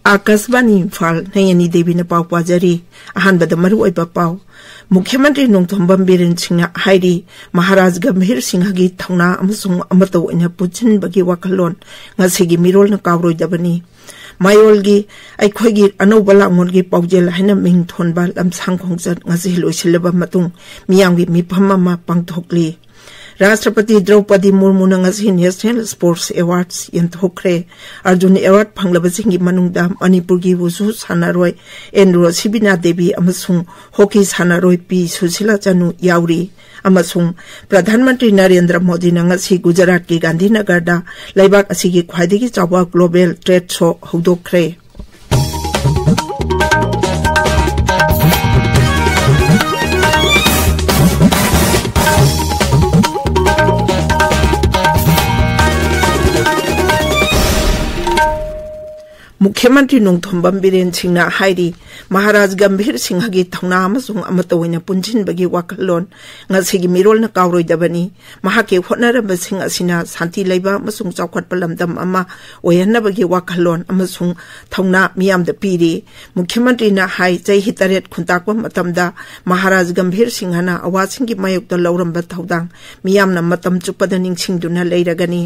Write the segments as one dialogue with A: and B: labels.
A: आकाशवाणी इम्फाल नयनी देवी ने पाव पाजरी अहानबद मरुओइबा पाव मुख्यमंत्री नोंथोंबम बिरेन सिंह हाइरी महाराज गंभीर सिंह की थौना अमसुंग अमतो इन पुचिनबगी वाखलोन ngasiगी मिरोल न कावरोइदबनी मायोलगी अखोगी अनौबा लांगोलगी पाउजेल हाइना मिंग थोनबा लमसांग खोंगजत ngasi लोइसिलबा मतुंग मियांगी मिफम अमा पांगथोकली राष्ट्रपति Droupadi Murmu national sports awards यंथोखरे अर्जुन अवार्ड फंगलबसिंगी मनुंगदा मणिपुर की वुसु सानारोय एंड्रो सिबिना देवी अमसुंग हॉकी सानारोय पी सुशीला चनु याउरी अमसुंग प्रधानमंत्री नरेंद्र मोदी नंगसी गुजरात की गांधीनगरदा लैबाक असिगी ख्वाइदिगी चावा ग्लोबल ट्रेड शो हौदोखरे मुख्यमंत्री नोंथोंबम बिरेन सिंह हाइरी महाराज गंभीर सिंह की थौना अमसुंग अमतोइना पुंजिनबगी वाखलोन ngasiगी मिरोल न कावरोइदबनी महाके होटनरबसिंग असिना शांति लैबा अमसुंग चौखटपा लमदम अमा ओयहनबगी वाखलोन अमसुंग थौना मियामद पीरी मुख्यमंत्री न हाई चही तरेट खुंताकवा मतमदा महाराज गंभीर सिंहना अवासिंगी मायोक्ता लौरंबा थौदांग मियामना मतम चुपदा निंगसिंगदुना लैरगनी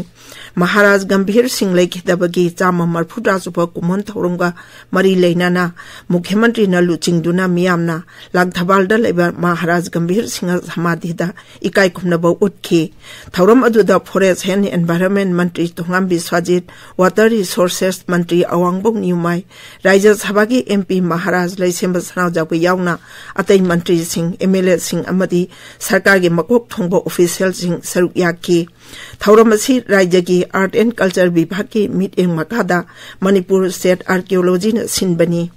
A: महाराज गंभीर सिंह लैखिदबगी चामा मरफुदा सुपा कुमन थौरंगा मरी लेनाना मुख्यमंत्री न लुचिंगदुना मियामना लागथबालदा लेबा महाराज गंभीर सिंह समाधिदा इकाई खुमनबा उठखी थौरम अदुदा फॉरेस्ट एंड एनवायरनमेंट मंत्री तोंगाम बिस्वाजित वाटर रिसोर्सेस मंत्री अवांगबोंग न्यूमाई राज्य सभा की एमपी महाराज लैसेंब सनावजाबु यावना अतै मंत्री सिंह एमएलए सिंह अमदी सरकार के मकोक थोंबा ऑफिशियल सिंह सरुक याकी थौरम असि राज्य की आर्ट एंड कल्चर विभाग की मीटिंग मकादा मणिपुर स्टेट आर्कियोलॉजी न सिनबनी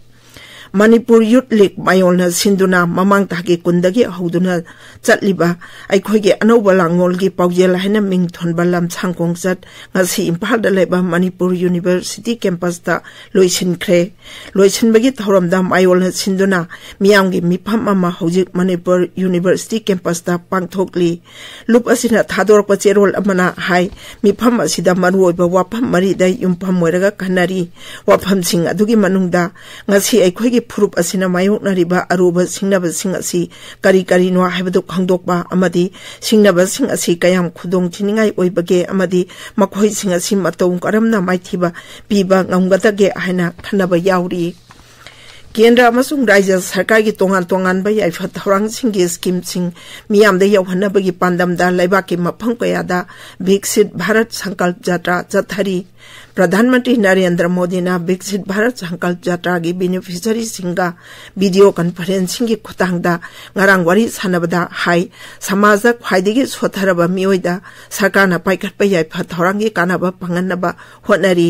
A: मणिपुर यूथ लीग मायोलना सिंदुना ममांग ताकी कुंदगी हौदुना चटलिबा अखोइगे अनौबा लांगोलगी पाउजेल हाइना मिंग थोनबा लमसांग खोंगजत ngasi इम्फालदा लेबा मणिपुर यूनिवर्सिटी कैंपसदा लोइसिनबगी थौरमदा मायोलना सिंदुना मियांगी मिफम अमा हौजिक मणिपुर यूनिवर्सिटी कैंपसदा पांगथोकली लुप असिना थादोरपा चेरोल अमना हाई मिफम असिदा मरुओइबा वाफम मरिदा युमफम मोइरगा कन्नरी वाफमसिंग अदुगी मनुंगदा ngasi अखोइगे फुरुप असिना मायोकनरिबा अरुबा सिंगनबसिंग असि करी करीनो हाइबदु खंगदोकबा अमदी सिंगनबसिंग असि कयाम खुदोंग थिनिंगाई ओइबगे अमदी मखोइसिंग असि मतौ करमना माइथिबा पीबा ngमगदगे हाइना खनबा याउरी केंद्र अमसुंग राज्य सरकार की तोंगान याइफा थौरांगसिंगी स्कीमसिंग मियामदा यौहनबगी पांदमदा लैबाकी मफम कयादा विकसित भारत संकल्प यात्रा चथरी प्रधानमंत्री नरेंद्र मोदी ने विकसित भारत संकल्प यात्रा की बेनिफिशियरी सिंगा वीडियो कॉन्फ्रेंसिंग की खुतांगदा ngarang wari sanabada hai समाज ख्वाइदिगी सोथरबा मियोइदा सरकारना पाइखटपा याइफा थौरांगी कानाबा पंगनबा होटनरी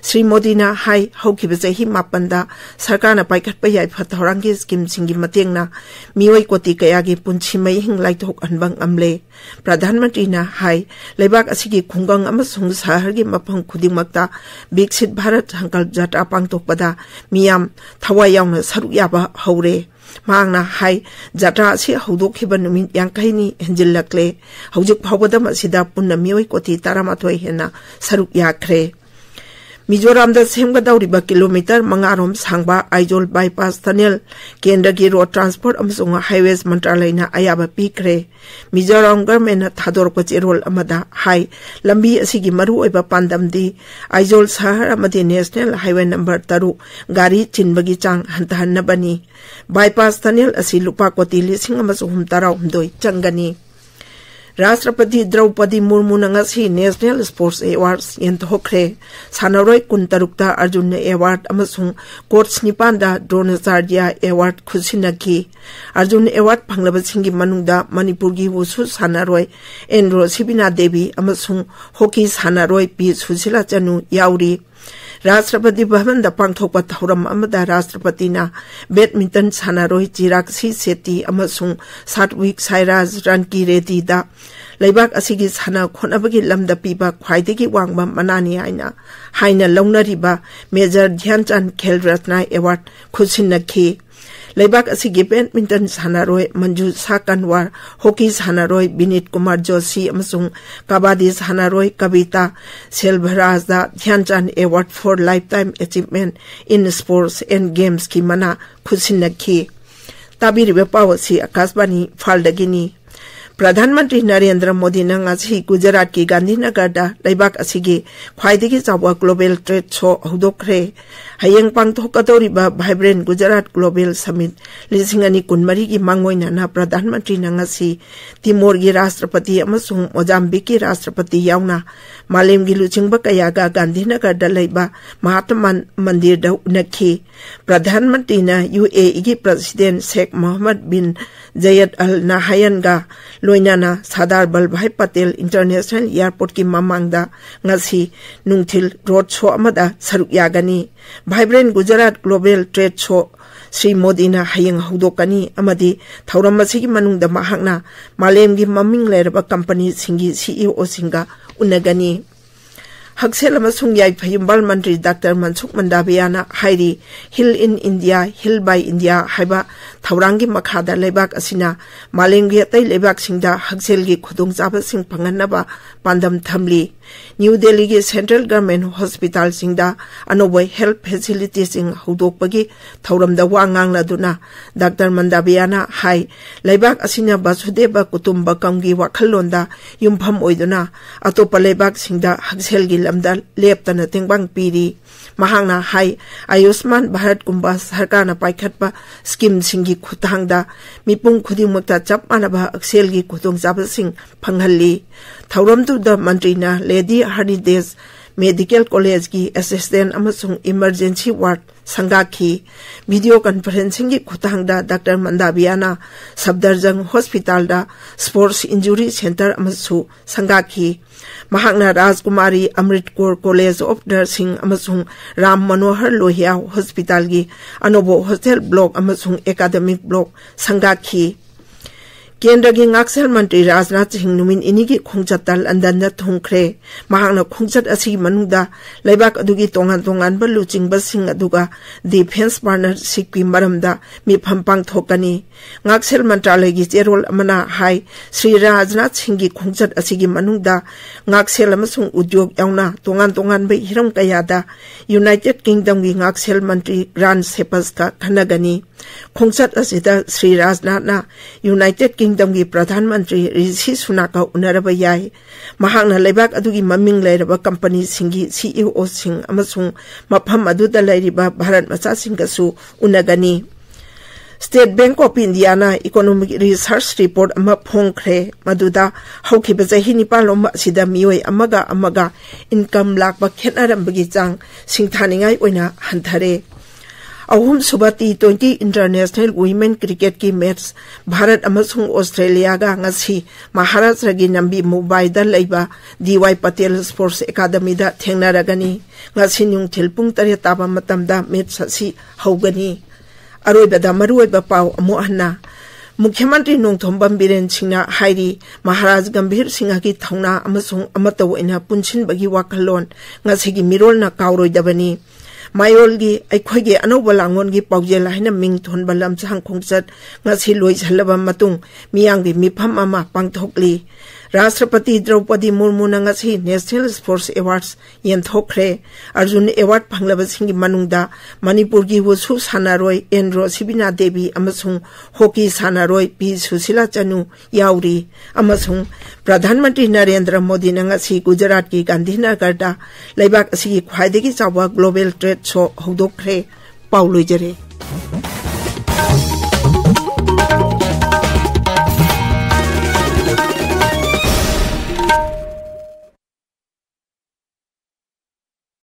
A: श्री मोदी ना हाई हौखिबा चही मापनदा सरकारना पाइखटपा याइफा थौरांगी स्कीम सिंगी मतेंगना मियोइ कोटि कयागी पुंछि मयिंग लाइथोक अनबंग अमले प्रधानमंत्री ना हाई लेबाक असिगी खुंगंग अमसुंग शहर की मफम खुदिमक्ता विकसित भारत संकल्प यात्रा पांगथोकपदा मियाम थवाई यावना सरुक याबा हौरे मांगना हाई यात्रा असि हौदोखिबा नुमित यांकैनी हेंजिल्लक्ले हौजिक फावबदम असिदा पुन्ना मियोइ कोटि 13 हेना सरुक याख्रे मिजोराम सेमगदौरिबा किलोमीटर 5 सांबा आइजोल बाईपास टनल केंद्र की रोड ट्रांसपोर्ट अमसुंग हाईवेज मंत्रालयना अयाबा पीखरे मिजोराम गवर्नमेंट थादोरपा चेरोल अमदा हाई लंबी असिगी मरुओइबा पांदमदी आइजोल शहर अमदी नेशनल हाईवे नंबर 3 गाड़ी चिनबगी चांग हंतहन्नबनी बाईपास टनल असि लुपा कोटि 1,619 चंगनी राष्ट्रपति द्रौपदी मुर्मू नंगसी नेशनल स्पोर्ट्स अवार्ड्स यंथोखरे सानरोय 13 अर्जुन अवार्ड अमसुंग कोर्ट्स 9 द्रोणाचार्य अवार्ड खुसिनकी अर्जुन अवार्ड फंगलबसिंगी मनुंगदा मणिपुर की वुसु सानरोय एंड्रो सिबिना देवी अमसुंग हॉकी सानरोय पी सुशीला चनु याउरी राष्ट्रपति भवन पांगथोकपा थौरम अमदा राष्ट्रपतिना बैडमिंटन सानारोय चिरागसी सेट्टी अमसुंग सात्विक साइराज रनकी रेड्डीदा लैबाक असिगी साना खोनबगी लमदा पीबा ख्वाइदिगी वांगबा मनानी हाइना लौनरिबा मेजर ध्यानचंद खेल रत्न award खुसिनखी Leibak asigi badminton sanaroi Manju Sakanwar, hockey sanaroi Binit Kumar Joshi amasung kabaddi sanaroi Kavita Selvarajda Dhyanchan Award for Lifetime Achievement in Sports and Games ki mana khusinakhi. Tabiribe pawasi Akashbani Faldagini. Pradhanmantri Narendra Modi ngasi Gujarat ki Gandhinagar da Leibak asigi khwaidagi chawa Global Trade Show hudokre. Hayeng pangthokadoriba Vibrant Gujarat Global Summit lisingani kunmari ki mangoina na Pradhanmantri ngasi Timor gi Rashtrapati amasung Mozambique ki Rashtrapati yauna malem gi luchingba kayaga Gandhinagar da leiba Mahatma Mandir da unakhi. Pradhanmantri na UAE gi President Sheikh Mohammed bin Zayed Al Nahyan ga loinana Sardar Vallabhbhai Patel International Airport ki mamangda ngasi nungthil road show amada saruk yagani. Vibrant Gujarat Global Trade Show Sri Modi na hayeng hudokani amadi thauram masigi manungda mahakna malemgi maming leraba company singi CEO singa unagani. Haksel amasung yai Yumbal Mantri Dr. Mansukh Mandaviana hairi Hill in India, Hill by India haiba thaurangi makhada leibak asina malemgi atai leibak singda haksel gi khudong chaba sing phanganaba pandam thamli. New Delhi ki Central Government Hospital singda anoboy health facilities sing hudokpagi thauramda wa ngangladuna Dr. Mandaviana hai leibak asina Basudeva Kutumba kamgi wakhalonda yumpham oiduna atopa leibak singda haksel gi lamda leptana tengbang piri. Mahangna hai Ayushman Bharat kumba sarkarna paikhatpa scheme singi khutangda mipung khudimukta chap manaba aksel gi khudong chaba sing phanghalli. Thauram tu da mantri na Lady Hardides Medical College ki assistant amasung emergency ward sangakhi. Video conferencing ki khutangda Dr. Mandaviana Sabdarjung Hospital da Sports Injury Center amasu sangakhi. Mahakna Rajkumari Amrit Kaur College of Nursing amasung Ram Manohar Lohia Hospital gi Anobo Hostel Block amasung Academic Block sangakhi. Kendra gi Ngaksel Mantri Rajnath Singh numin inigi khongchatal andanda thongkhre. Mahakna khongchat asi manungda leibak adugi tongan ba luchingba sing aduga defense partnership ki maramda mifam pangthokani. Ngaksel Mantralay gi cherol amana hai Sri Rajnath Singh gi khongchat asigi manungda Ngaksel amasung udyog yauna tongan ba hiram kayada United Kingdom gi Ngaksel Mantri Grand Shepherd ka khanagani. Khongchat asida Sri Rajnath na United Kingdom gi Pradhan Mantri Rishi Sunak ka unaraba yai. Mahakna leibak adugi maming leiraba company singi CEO sing amasung mafam aduda leiriba Bharat macha sing kasu unagani. State Bank of India na Economic Research Report ama phongkhre maduda haukiba jahi nipalom sida mioi amaga income lakba khenarambagi chang singthaningai oina hanthare. Ahum subati 20 International Women Cricket ki match Bharat amasung Australia ga ngasi Maharashtra gi nambi Mumbai da leiba DY Patel Sports Academy da thengnaragani. Ngasi nungthil pung 3 taba matamda match asi haugani. Aroibada maruoiba pau amu anna Mukhyamantri Nongthombam Biren Singna hairi Maharaj Gambhir Singha ki thauna amasung amataw ina punchin bagi wakhalon ngasigi mirol na kauroidabani. Mayolgi Aikhoge Anoba Langon gi Paujel haina ming thonba lamchang khongchat ngasi loi chalaba matung miyanggi mifam ama pangthokli. Rashtrapati Draupadi Murmu na ngasi National Sports Awards yenthokre. Arjun Award phanglaba singi manungda Manipur gi Wushu sanaroi Endro Sibina Devi amasung hockey sanaroi P Susila Chanu yauri amasung Pradhanmantri Narendra Modi na ngasi Gujarat ki Gandhinagar da leibak asigi khwaidagi chawa Global Trade Show hudokre pauloi jare.